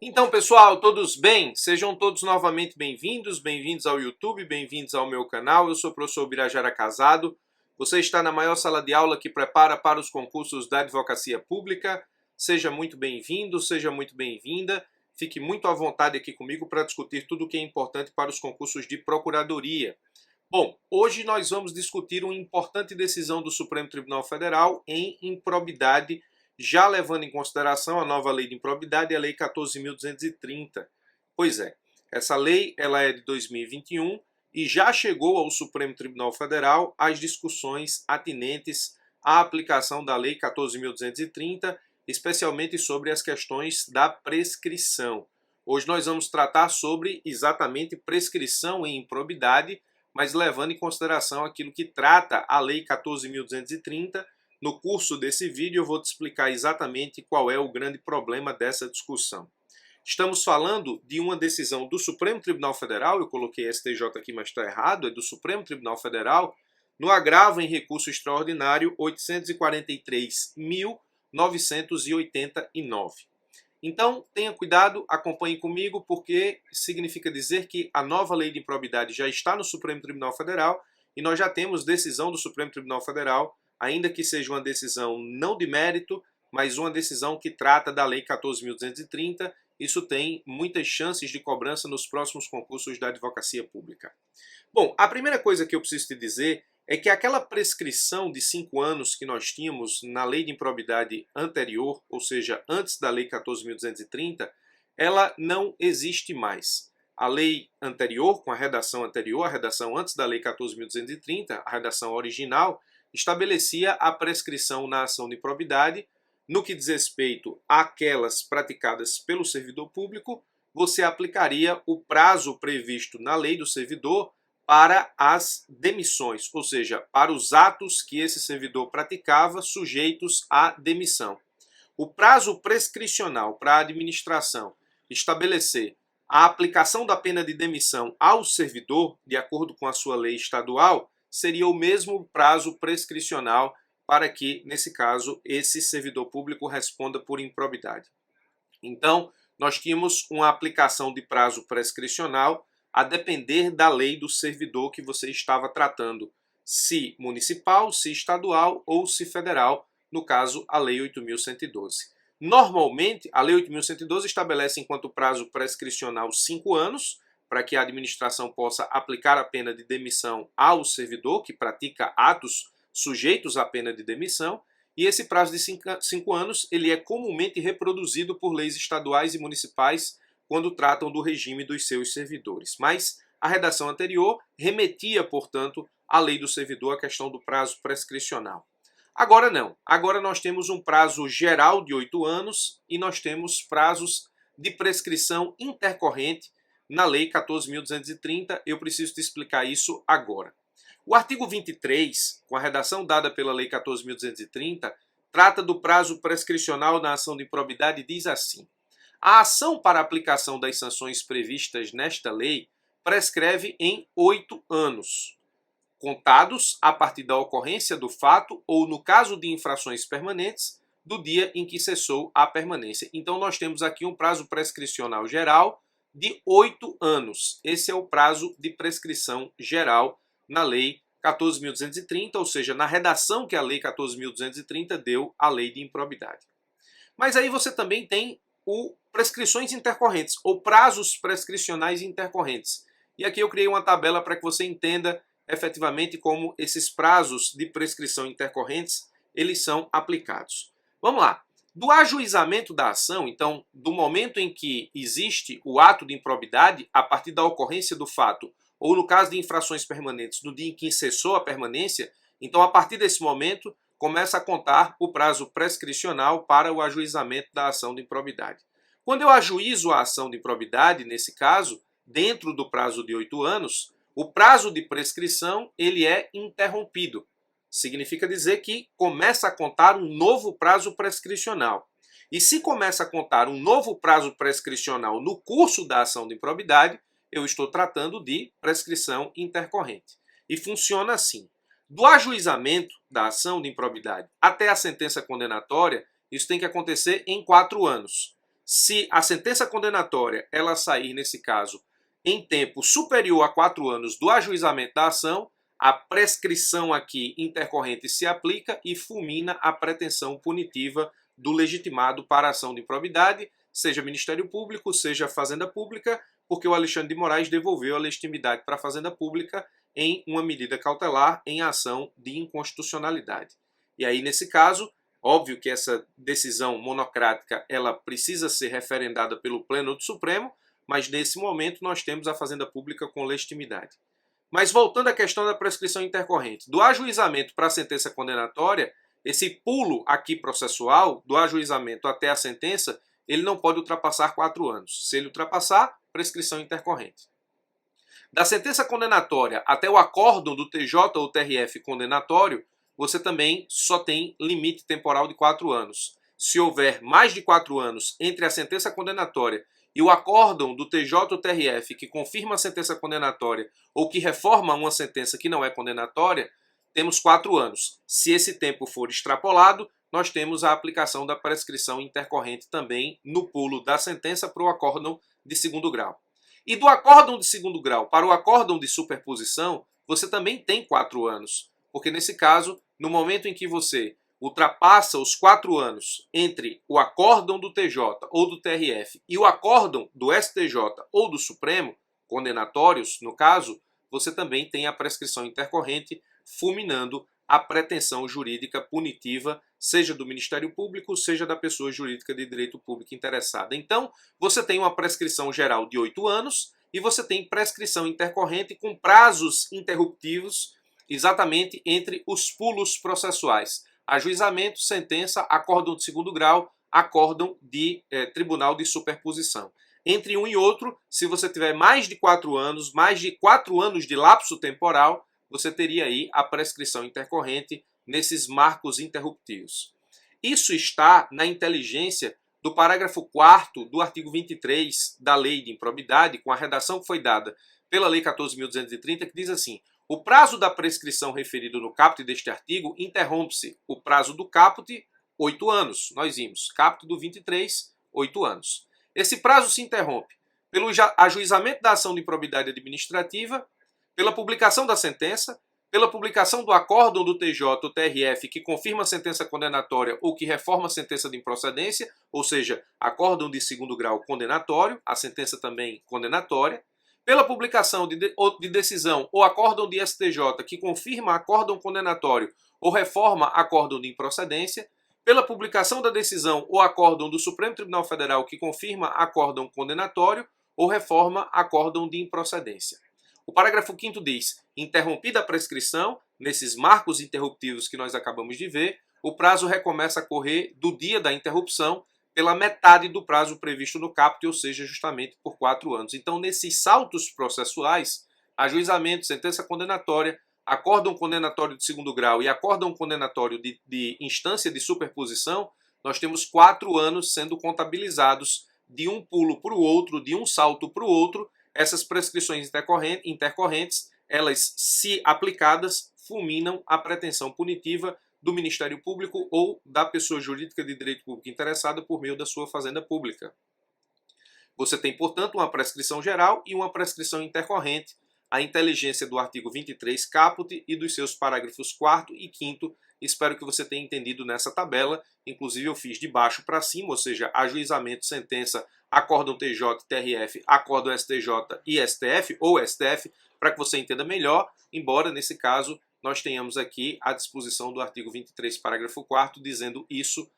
Então, pessoal, todos bem? Sejam todos novamente bem-vindos, bem-vindos ao YouTube, bem-vindos ao meu canal. Eu sou o professor Birajara Casado. Você está na maior sala de aula que prepara para os concursos da advocacia pública. Seja muito bem-vindo, seja muito bem-vinda. Fique muito à vontade aqui comigo para discutir tudo o que é importante para os concursos de procuradoria. Bom, hoje nós vamos discutir uma importante decisão do Supremo Tribunal Federal em improbidade, já levando em consideração a nova lei de improbidade, a Lei 14.230. Pois é, essa lei ela é de 2021 e já chegou ao Supremo Tribunal Federal as discussões atinentes à aplicação da Lei 14.230, especialmente sobre as questões da prescrição. Hoje nós vamos tratar sobre exatamente prescrição em improbidade, mas levando em consideração aquilo que trata a Lei 14.230. No curso desse vídeo eu vou te explicar exatamente qual é o grande problema dessa discussão. Estamos falando de uma decisão do Supremo Tribunal Federal, eu coloquei STJ aqui, mas está errado, é do Supremo Tribunal Federal, no agravo em recurso extraordinário 843.989. Então, tenha cuidado, acompanhe comigo, porque significa dizer que a nova lei de improbidade já está no Supremo Tribunal Federal e nós já temos decisão do Supremo Tribunal Federal, ainda que seja uma decisão não de mérito, mas uma decisão que trata da Lei 14.230. Isso tem muitas chances de cobrança nos próximos concursos da advocacia pública. Bom, a primeira coisa que eu preciso te dizer é que aquela prescrição de 5 anos que nós tínhamos na lei de improbidade anterior, ou seja, antes da lei 14.230, ela não existe mais. A lei anterior, com a redação anterior, a redação antes da lei 14.230, a redação original, estabelecia a prescrição na ação de improbidade. No que diz respeito àquelas praticadas pelo servidor público, você aplicaria o prazo previsto na lei do servidor para as demissões, ou seja, para os atos que esse servidor praticava sujeitos à demissão. O prazo prescricional para a administração estabelecer a aplicação da pena de demissão ao servidor, de acordo com a sua lei estadual, seria o mesmo prazo prescricional para que, nesse caso, esse servidor público responda por improbidade. Então, nós tínhamos uma aplicação de prazo prescricional a depender da lei do servidor que você estava tratando, se municipal, se estadual ou se federal, no caso, a Lei 8.112. Normalmente, a Lei 8.112 estabelece enquanto prazo prescricional 5 anos, para que a administração possa aplicar a pena de demissão ao servidor que pratica atos sujeitos à pena de demissão, e esse prazo de 5 anos ele é comumente reproduzido por leis estaduais e municipais quando tratam do regime dos seus servidores. Mas a redação anterior remetia, portanto, à lei do servidor a questão do prazo prescricional. Agora não. Agora nós temos um prazo geral de 8 anos e nós temos prazos de prescrição intercorrente na Lei 14.230. Eu preciso te explicar isso agora. O artigo 23, com a redação dada pela Lei 14.230, trata do prazo prescricional na ação de improbidade e diz assim: a ação para aplicação das sanções previstas nesta lei prescreve em 8 anos, contados a partir da ocorrência do fato ou, no caso de infrações permanentes, do dia em que cessou a permanência. Então nós temos aqui um prazo prescricional geral de 8 anos. Esse é o prazo de prescrição geral na Lei 14.230, ou seja, na redação que a Lei 14.230 deu à Lei de Improbidade. Mas aí você também tem o prescrições intercorrentes, ou prazos prescricionais intercorrentes. E aqui eu criei uma tabela para que você entenda efetivamente como esses prazos de prescrição intercorrentes eles são aplicados. Vamos lá. Do ajuizamento da ação, então, do momento em que existe o ato de improbidade, a partir da ocorrência do fato, ou no caso de infrações permanentes, no dia em que cessou a permanência, então, a partir desse momento, começa a contar o prazo prescricional para o ajuizamento da ação de improbidade. Quando eu ajuizo a ação de improbidade, nesse caso, dentro do prazo de 8 anos, o prazo de prescrição ele é interrompido. Significa dizer que começa a contar um novo prazo prescricional. E se começa a contar um novo prazo prescricional no curso da ação de improbidade, eu estou tratando de prescrição intercorrente. E funciona assim. Do ajuizamento da ação de improbidade até a sentença condenatória, isso tem que acontecer em 4 anos. Se a sentença condenatória ela sair, nesse caso, em tempo superior a 4 anos do ajuizamento da ação, a prescrição aqui intercorrente se aplica e fulmina a pretensão punitiva do legitimado para a ação de improbidade, seja Ministério Público, seja Fazenda Pública, porque o Alexandre de Moraes devolveu a legitimidade para a Fazenda Pública em uma medida cautelar em ação de inconstitucionalidade. E aí, nesse caso, óbvio que essa decisão monocrática ela precisa ser referendada pelo Pleno do Supremo, mas nesse momento nós temos a Fazenda Pública com legitimidade. Mas voltando à questão da prescrição intercorrente, do ajuizamento para a sentença condenatória, esse pulo aqui processual, do ajuizamento até a sentença, ele não pode ultrapassar 4 anos. Se ele ultrapassar, prescrição intercorrente. Da sentença condenatória até o acórdão do TJ ou TRF condenatório, você também só tem limite temporal de 4 anos. Se houver mais de 4 anos entre a sentença condenatória e o acórdão do TJ ou TRF que confirma a sentença condenatória ou que reforma uma sentença que não é condenatória, temos 4 anos. Se esse tempo for extrapolado, nós temos a aplicação da prescrição intercorrente também no pulo da sentença para o acórdão de segundo grau. E do acórdão de segundo grau para o acórdão de superposição, você também tem 4 anos. Porque nesse caso, no momento em que você ultrapassa os 4 anos entre o acórdão do TJ ou do TRF e o acórdão do STJ ou do Supremo, condenatórios no caso, você também tem a prescrição intercorrente fulminando a pretensão jurídica punitiva, seja do Ministério Público, seja da pessoa jurídica de direito público interessada. Então, você tem uma prescrição geral de 8 anos e você tem prescrição intercorrente com prazos interruptivos exatamente entre os pulos processuais. Ajuizamento, sentença, acórdão de segundo grau, acórdão de tribunal de superposição. Entre um e outro, se você tiver mais de 4 anos, mais de 4 anos de lapso temporal, você teria aí a prescrição intercorrente nesses marcos interruptivos. Isso está na inteligência do parágrafo 4º do artigo 23 da Lei de Improbidade, com a redação que foi dada pela Lei 14.230, que diz assim: o prazo da prescrição referido no caput deste artigo interrompe-se o prazo do caput, 8 anos. Nós vimos, caput do 23, 8 anos. Esse prazo se interrompe pelo ajuizamento da ação de improbidade administrativa, pela publicação da sentença, pela publicação do acórdão do TJ ou TRF que confirma a sentença condenatória ou que reforma a sentença de improcedência, ou seja, acórdão de segundo grau condenatório, a sentença também condenatória, pela publicação de decisão ou acórdão de STJ que confirma acórdão condenatório ou reforma acórdão de improcedência, pela publicação da decisão ou acórdão do Supremo Tribunal Federal que confirma acórdão condenatório ou reforma acórdão de improcedência. O parágrafo 5º diz: interrompida a prescrição, nesses marcos interruptivos que nós acabamos de ver, o prazo recomeça a correr do dia da interrupção pela metade do prazo previsto no caput, ou seja, justamente por 4 anos. Então, nesses saltos processuais, ajuizamento, sentença condenatória, acórdão condenatório de segundo grau e acórdão condenatório de instância de superposição, nós temos 4 anos sendo contabilizados de um pulo para o outro, de um salto para o outro. Essas prescrições intercorrentes, elas, se aplicadas, fulminam a pretensão punitiva do Ministério Público ou da pessoa jurídica de direito público interessada por meio da sua fazenda pública. Você tem, portanto, uma prescrição geral e uma prescrição intercorrente, a inteligência do artigo 23 caput e dos seus parágrafos 4º e 5º. Espero que você tenha entendido nessa tabela. Inclusive eu fiz de baixo para cima, ou seja, ajuizamento, sentença, acórdão TJ, TRF, acórdão STJ e STF, ou STF, para que você entenda melhor, embora nesse caso nós tenhamos aqui a disposição do artigo 23, parágrafo 4º, dizendo isso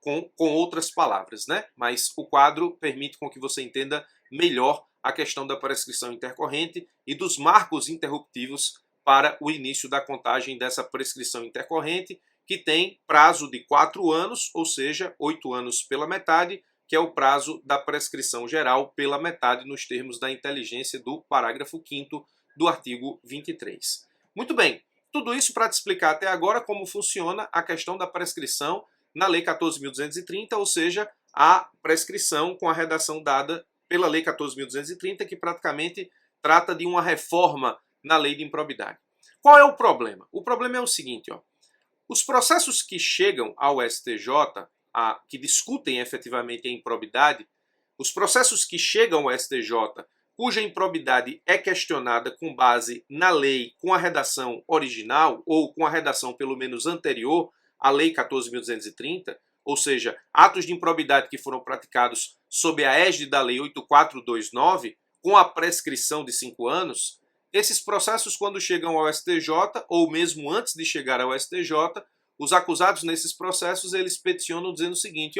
com outras palavras, né? Mas o quadro permite com que você entenda melhor a questão da prescrição intercorrente e dos marcos interruptivos para o início da contagem dessa prescrição intercorrente, que tem prazo de 4 anos, ou seja, 8 anos pela metade, que é o prazo da prescrição geral pela metade nos termos da inteligência do parágrafo 5º do artigo 23. Muito bem, tudo isso para te explicar até agora como funciona a questão da prescrição na Lei 14.230, ou seja, a prescrição com a redação dada pela Lei 14.230, que praticamente trata de uma reforma na Lei de Improbidade. Qual é o problema? O problema é o seguinte, ó. Os processos que chegam ao STJ, que discutem efetivamente a improbidade, os processos que chegam ao STJ, cuja improbidade é questionada com base na lei com a redação original, ou com a redação pelo menos anterior à Lei 14.230, ou seja, atos de improbidade que foram praticados sob a égide da Lei 8.429, com a prescrição de 5 anos, esses processos, quando chegam ao STJ, ou mesmo antes de chegar ao STJ, os acusados nesses processos, eles peticionam dizendo o seguinte,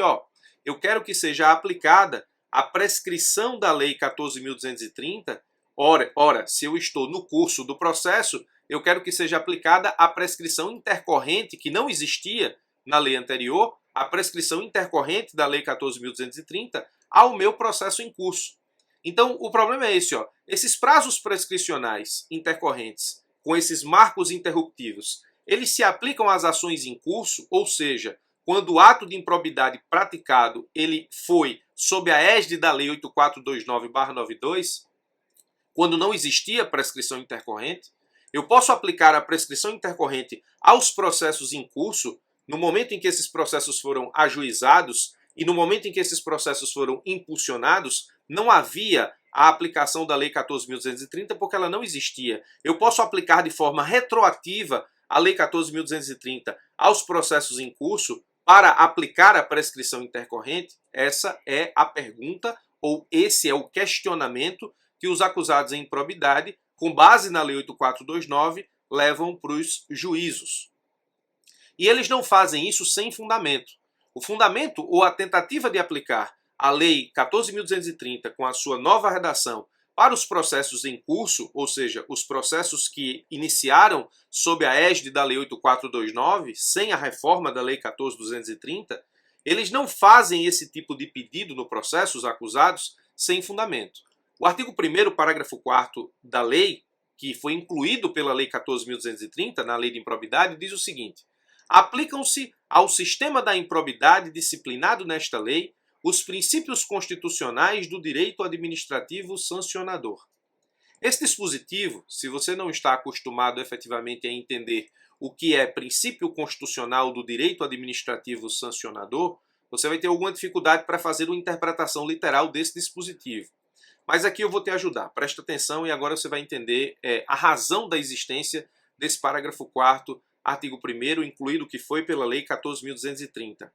eu quero que seja aplicada a prescrição da Lei 14.230, ora, se eu estou no curso do processo, eu quero que seja aplicada a prescrição intercorrente, que não existia na lei anterior, a prescrição intercorrente da Lei 14.230 ao meu processo em curso. Então, o problema é esse, esses prazos prescricionais intercorrentes, com esses marcos interruptivos, eles se aplicam às ações em curso, ou seja, quando o ato de improbidade praticado ele foi sob a égide da Lei 8429/92, quando não existia prescrição intercorrente, eu posso aplicar a prescrição intercorrente aos processos em curso no momento em que esses processos foram ajuizados e no momento em que esses processos foram impulsionados, não havia a aplicação da Lei 14.230 porque ela não existia. Eu posso aplicar de forma retroativa a Lei 14.230 aos processos em curso para aplicar a prescrição intercorrente? Essa é a pergunta, ou esse é o questionamento que os acusados em improbidade, com base na Lei 8429, levam para os juízos. E eles não fazem isso sem fundamento. O fundamento, ou a tentativa de aplicar a Lei 14.230 com a sua nova redação para os processos em curso, ou seja, os processos que iniciaram sob a égide da Lei 8429, sem a reforma da Lei 14.230, eles não fazem esse tipo de pedido no processo, os acusados, sem fundamento. O artigo 1º, parágrafo 4º da lei, que foi incluído pela Lei 14.230, na Lei de Improbidade, diz o seguinte: aplicam-se ao sistema da improbidade disciplinado nesta lei os princípios constitucionais do direito administrativo sancionador. Esse dispositivo, se você não está acostumado efetivamente a entender o que é princípio constitucional do direito administrativo sancionador, você vai ter alguma dificuldade para fazer uma interpretação literal desse dispositivo. Mas aqui eu vou te ajudar. Presta atenção e agora você vai entender a razão da existência desse parágrafo 4º, artigo 1º, incluído o que foi pela Lei 14.230.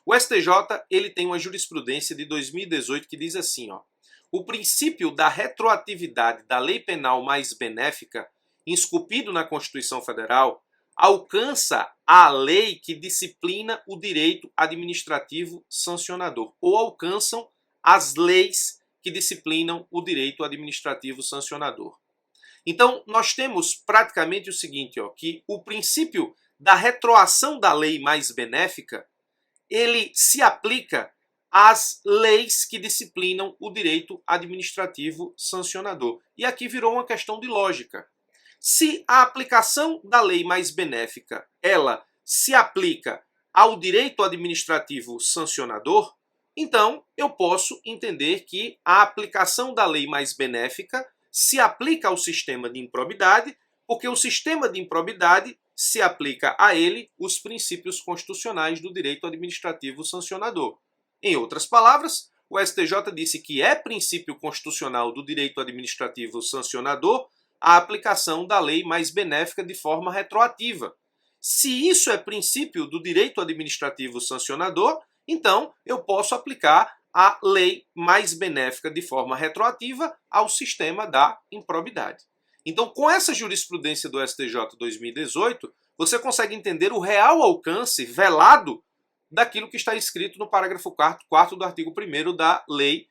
O STJ ele tem uma jurisprudência de 2018 que diz assim, o princípio da retroatividade da lei penal mais benéfica, esculpido na Constituição Federal, alcança a lei que disciplina o direito administrativo sancionador, ou alcançam as leis que disciplinam o direito administrativo sancionador. Então, nós temos praticamente o seguinte, que o princípio da retroação da lei mais benéfica, ele se aplica às leis que disciplinam o direito administrativo sancionador. E aqui virou uma questão de lógica. Se a aplicação da lei mais benéfica, ela se aplica ao direito administrativo sancionador, então eu posso entender que a aplicação da lei mais benéfica se aplica ao sistema de improbidade, porque o sistema de improbidade se aplica a ele os princípios constitucionais do direito administrativo sancionador. Em outras palavras, o STJ disse que é princípio constitucional do direito administrativo sancionador a aplicação da lei mais benéfica de forma retroativa. Se isso é princípio do direito administrativo sancionador, então eu posso aplicar a lei mais benéfica de forma retroativa ao sistema da improbidade. Então, com essa jurisprudência do STJ 2018, você consegue entender o real alcance velado daquilo que está escrito no parágrafo 4º do artigo 1º da Lei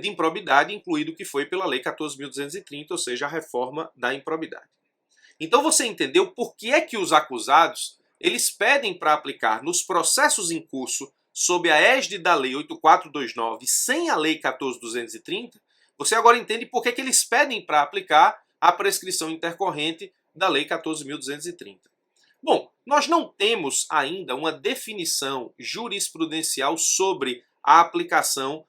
de Improbidade, incluído o que foi pela Lei 14.230, ou seja, a reforma da improbidade. Então você entendeu por que é que os acusados eles pedem para aplicar nos processos em curso sob a égide da Lei 8429 sem a Lei 14.230, você agora entende por que eles pedem para aplicar a prescrição intercorrente da Lei 14.230. Bom, nós não temos ainda uma definição jurisprudencial sobre a aplicação,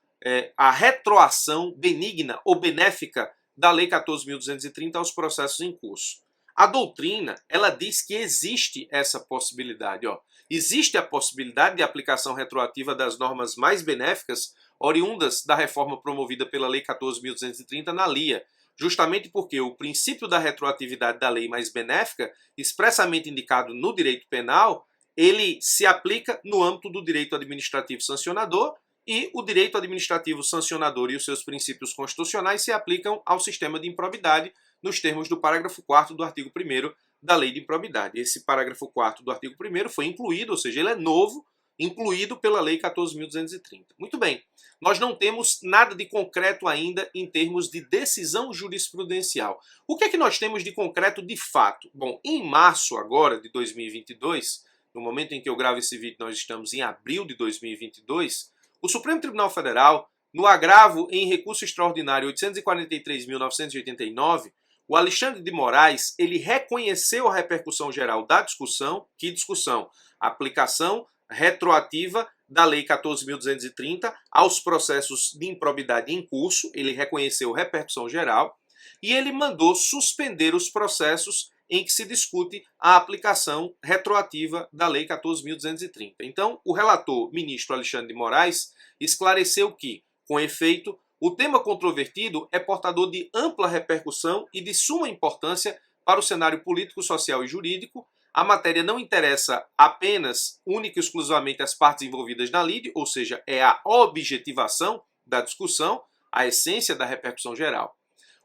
a retroação benigna ou benéfica da Lei 14.230 aos processos em curso. A doutrina, ela diz que existe essa possibilidade. existe a possibilidade de aplicação retroativa das normas mais benéficas oriundas da reforma promovida pela Lei 14.230 na LIA, justamente porque o princípio da retroatividade da lei mais benéfica, expressamente indicado no direito penal, ele se aplica no âmbito do direito administrativo sancionador, e o direito administrativo sancionador e os seus princípios constitucionais se aplicam ao sistema de improbidade nos termos do parágrafo 4º do artigo 1º da Lei de Improbidade. Esse parágrafo 4º do artigo 1º foi incluído, ou seja, ele é novo, incluído pela Lei 14.230. Muito bem, nós não temos nada de concreto ainda em termos de decisão jurisprudencial. O que é que nós temos de concreto de fato? Bom, em março agora de 2022, no momento em que eu gravo esse vídeo, nós estamos em abril de 2022, o Supremo Tribunal Federal, no agravo em recurso extraordinário 843.989, o Alexandre de Moraes, ele reconheceu a repercussão geral da discussão. Que discussão? A aplicação retroativa da Lei 14.230 aos processos de improbidade em curso. Ele reconheceu repercussão geral e ele mandou suspender os processos em que se discute a aplicação retroativa da Lei 14.230. Então, o relator, ministro Alexandre de Moraes, esclareceu que, com efeito, o tema controvertido é portador de ampla repercussão e de suma importância para o cenário político, social e jurídico. A matéria não interessa apenas, única e exclusivamente, as partes envolvidas na lide, ou seja, é a objetivação da discussão, a essência da repercussão geral.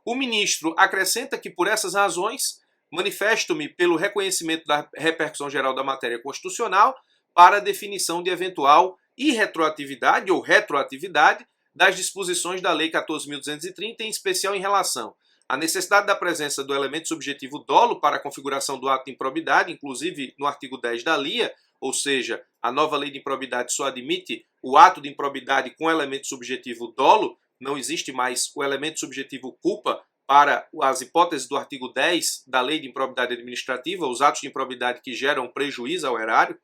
O ministro acrescenta que, por essas razões, manifesto-me pelo reconhecimento da repercussão geral da matéria constitucional para a definição de eventual irretroatividade ou retroatividade das disposições da Lei 14.230, em especial em relação à necessidade da presença do elemento subjetivo dolo para a configuração do ato de improbidade, inclusive no artigo 10 da LIA, ou seja, a nova lei de improbidade só admite o ato de improbidade com elemento subjetivo dolo, não existe mais o elemento subjetivo culpa para as hipóteses do artigo 10 da Lei de Improbidade Administrativa, os atos de improbidade que geram prejuízo ao erário,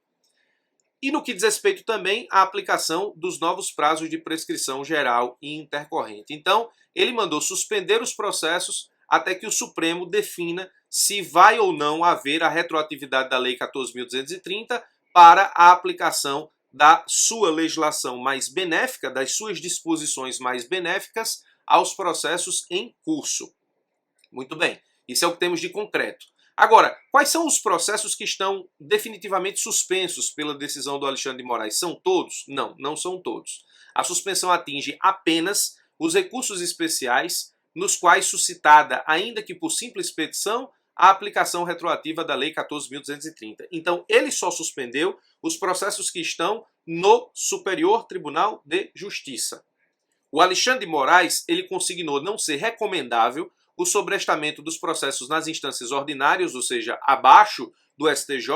e no que diz respeito também à aplicação dos novos prazos de prescrição geral e intercorrente. Então, ele mandou suspender os processos até que o Supremo defina se vai ou não haver a retroatividade da Lei 14.230 para a aplicação da sua legislação mais benéfica, das suas disposições mais benéficas aos processos em curso. Muito bem, isso é o que temos de concreto. Agora, quais são os processos que estão definitivamente suspensos pela decisão do Alexandre de Moraes? São todos? Não, não são todos. A suspensão atinge apenas os recursos especiais nos quais suscitada, ainda que por simples petição, a aplicação retroativa da Lei 14.230. Então, ele só suspendeu os processos que estão no Superior Tribunal de Justiça. O Alexandre de Moraes, ele consignou não ser recomendável o sobrestamento dos processos nas instâncias ordinárias, ou seja, abaixo do STJ,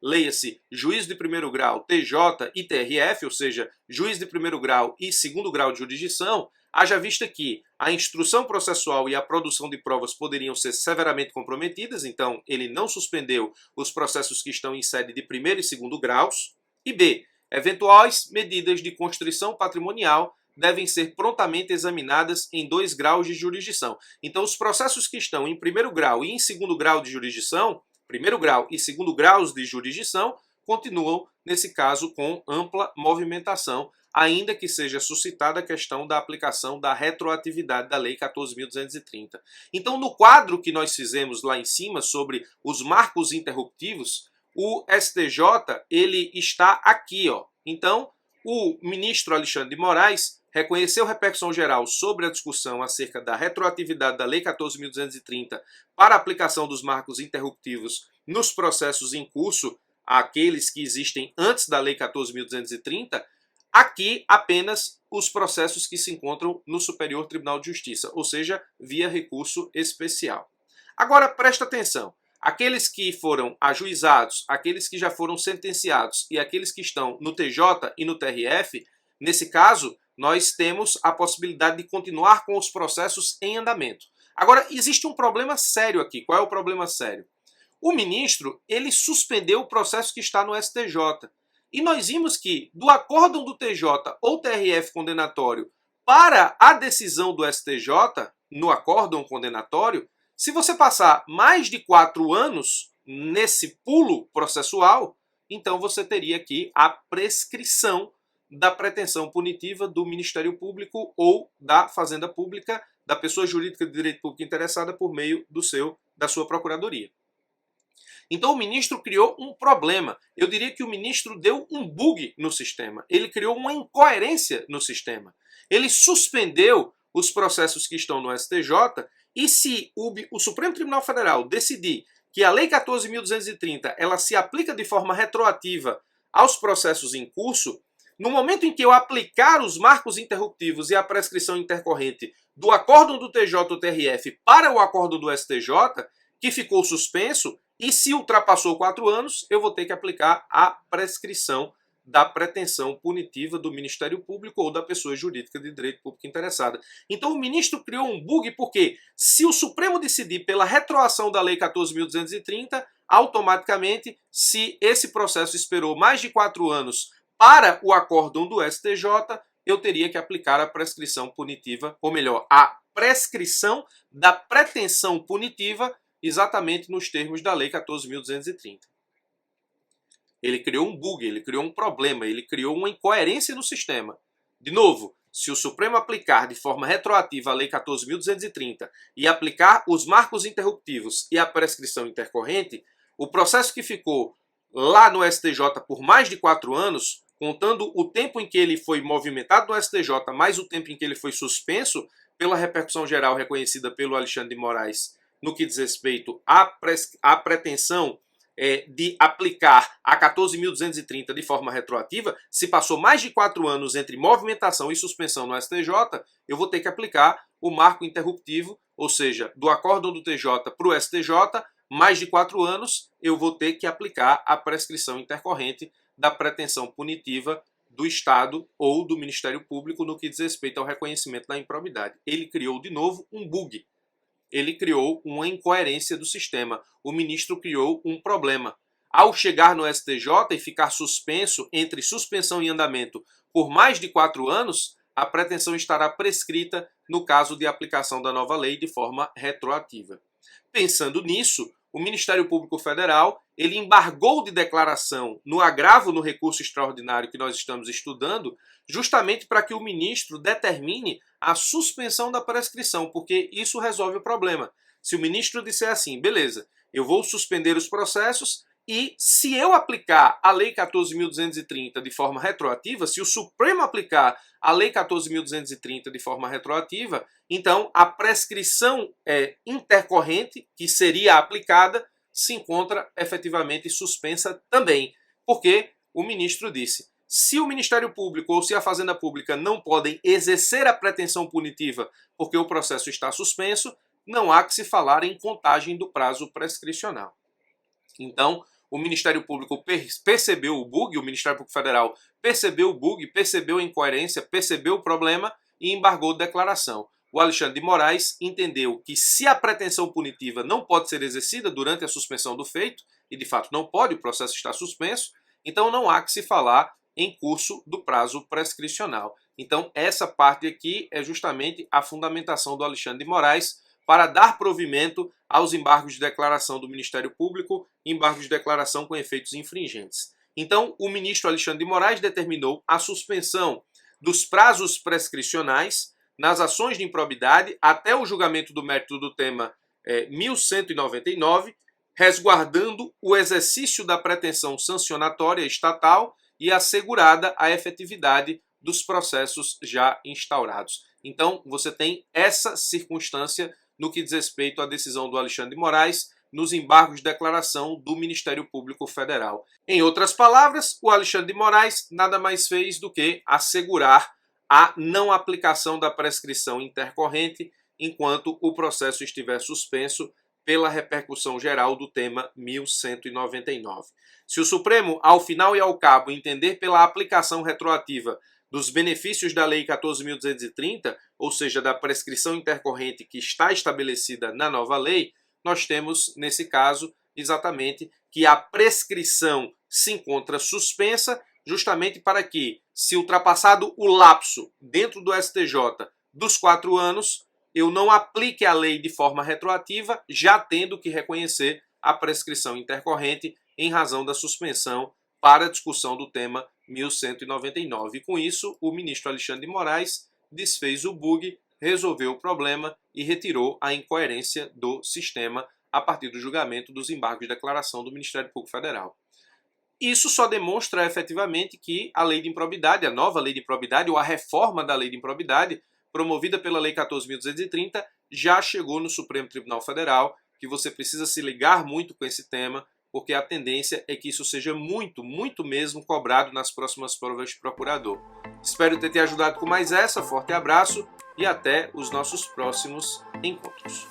leia-se juiz de primeiro grau, TJ e TRF, ou seja, juiz de primeiro grau e segundo grau de jurisdição, haja vista que a instrução processual e a produção de provas poderiam ser severamente comprometidas, então ele não suspendeu os processos que estão em sede de primeiro e segundo graus, e B, eventuais medidas de constrição patrimonial devem ser prontamente examinadas em 2 graus de jurisdição. Então, os processos que estão em primeiro grau e em segundo grau de jurisdição, primeiro grau e segundo graus de jurisdição, continuam, nesse caso, com ampla movimentação, ainda que seja suscitada a questão da aplicação da retroatividade da Lei 14.230. Então, no quadro que nós fizemos lá em cima sobre os marcos interruptivos, o STJ ele está aqui, ó. Então, o ministro Alexandre de Moraes reconheceu repercussão geral sobre a discussão acerca da retroatividade da Lei 14.230 para a aplicação dos marcos interruptivos nos processos em curso, aqueles que existem antes da Lei 14.230, aqui apenas os processos que se encontram no Superior Tribunal de Justiça, ou seja, via recurso especial. Agora, presta atenção. Aqueles que foram ajuizados, aqueles que já foram sentenciados e aqueles que estão no TJ e no TRF, nesse caso, nós temos a possibilidade de continuar com os processos em andamento. Agora, existe um problema sério aqui. Qual é o problema sério? O ministro, ele suspendeu o processo que está no STJ. E nós vimos que, do acórdão do TJ ou TRF condenatório para a decisão do STJ, no acórdão condenatório, se você passar mais de 4 anos nesse pulo processual, então você teria aqui a prescrição da pretensão punitiva do Ministério Público ou da Fazenda Pública, da pessoa jurídica de direito público interessada por meio da sua procuradoria. Então o ministro criou um problema. Eu diria que o ministro deu um bug no sistema. Ele criou uma incoerência no sistema. Ele suspendeu os processos que estão no STJ e se o Supremo Tribunal Federal decidir que a Lei 14.230 ela se aplica de forma retroativa aos processos em curso, no momento em que eu aplicar os marcos interruptivos e a prescrição intercorrente do acórdão do TJ ou TRF para o acórdão do STJ, que ficou suspenso, e se ultrapassou 4 anos, eu vou ter que aplicar a prescrição da pretensão punitiva do Ministério Público ou da pessoa jurídica de direito público interessada. Então o ministro criou um bug porque se o Supremo decidir pela retroação da Lei 14.230, automaticamente, se esse processo esperou mais de 4 anos para o acórdão do STJ, eu teria que aplicar a prescrição punitiva, ou melhor, a prescrição da pretensão punitiva exatamente nos termos da Lei 14.230. Ele criou um bug, ele criou um problema, ele criou uma incoerência no sistema. De novo, se o Supremo aplicar de forma retroativa a Lei 14.230 e aplicar os marcos interruptivos e a prescrição intercorrente, o processo que ficou lá no STJ por mais de 4 anos, contando o tempo em que ele foi movimentado no STJ, mais o tempo em que ele foi suspenso pela repercussão geral reconhecida pelo Alexandre de Moraes no que diz respeito à pretensão de aplicar a 14.230 de forma retroativa, se passou mais de 4 anos entre movimentação e suspensão no STJ, eu vou ter que aplicar o marco interruptivo, ou seja, do acórdão do TJ para o STJ, mais de 4 anos, eu vou ter que aplicar a prescrição intercorrente da pretensão punitiva do Estado ou do Ministério Público no que diz respeito ao reconhecimento da improbidade. Ele criou, de novo, um bug. Ele criou uma incoerência do sistema. O ministro criou um problema. Ao chegar no STJ e ficar suspenso entre suspensão e andamento por mais de 4 anos, a pretensão estará prescrita no caso de aplicação da nova lei de forma retroativa. Pensando nisso, o Ministério Público Federal ele embargou de declaração no agravo no recurso extraordinário que nós estamos estudando, justamente para que o ministro determine a suspensão da prescrição, porque isso resolve o problema. Se o ministro disser assim, beleza, eu vou suspender os processos e se eu aplicar a Lei 14.230 de forma retroativa, se o Supremo aplicar a Lei 14.230 de forma retroativa, então a prescrição intercorrente, que seria aplicada, se encontra efetivamente suspensa também, porque o ministro disse, se o Ministério Público ou se a Fazenda Pública não podem exercer a pretensão punitiva porque o processo está suspenso, não há que se falar em contagem do prazo prescricional. Então, o Ministério Público percebeu o bug, o Ministério Público Federal percebeu o bug, percebeu a incoerência, percebeu o problema e embargou declaração. O Alexandre de Moraes entendeu que se a pretensão punitiva não pode ser exercida durante a suspensão do feito, e de fato não pode, o processo está suspenso, então não há que se falar em curso do prazo prescricional. Então essa parte aqui é justamente a fundamentação do Alexandre de Moraes para dar provimento aos embargos de declaração do Ministério Público, embargos de declaração com efeitos infringentes. Então o ministro Alexandre de Moraes determinou a suspensão dos prazos prescricionais nas ações de improbidade até o julgamento do mérito do tema 1199, resguardando o exercício da pretensão sancionatória estatal e assegurada a efetividade dos processos já instaurados. Então, você tem essa circunstância no que diz respeito à decisão do Alexandre de Moraes nos embargos de declaração do Ministério Público Federal. Em outras palavras, o Alexandre de Moraes nada mais fez do que assegurar a não aplicação da prescrição intercorrente enquanto o processo estiver suspenso pela repercussão geral do tema 1199. Se o Supremo, ao final e ao cabo, entender pela aplicação retroativa dos benefícios da Lei 14.230, ou seja, da prescrição intercorrente que está estabelecida na nova lei, nós temos, nesse caso, exatamente que a prescrição se encontra suspensa justamente para que, se ultrapassado o lapso dentro do STJ dos 4 anos, eu não aplique a lei de forma retroativa, já tendo que reconhecer a prescrição intercorrente em razão da suspensão para a discussão do tema 1199. E com isso, o ministro Alexandre de Moraes desfez o bug, resolveu o problema e retirou a incoerência do sistema a partir do julgamento dos embargos de declaração do Ministério Público Federal. Isso só demonstra efetivamente que a lei de improbidade, a nova lei de improbidade ou a reforma da lei de improbidade, promovida pela Lei 14.230, já chegou no Supremo Tribunal Federal, que você precisa se ligar muito com esse tema, porque a tendência é que isso seja muito mesmo cobrado nas próximas provas de procurador. Espero ter te ajudado com mais essa, forte abraço e até os nossos próximos encontros.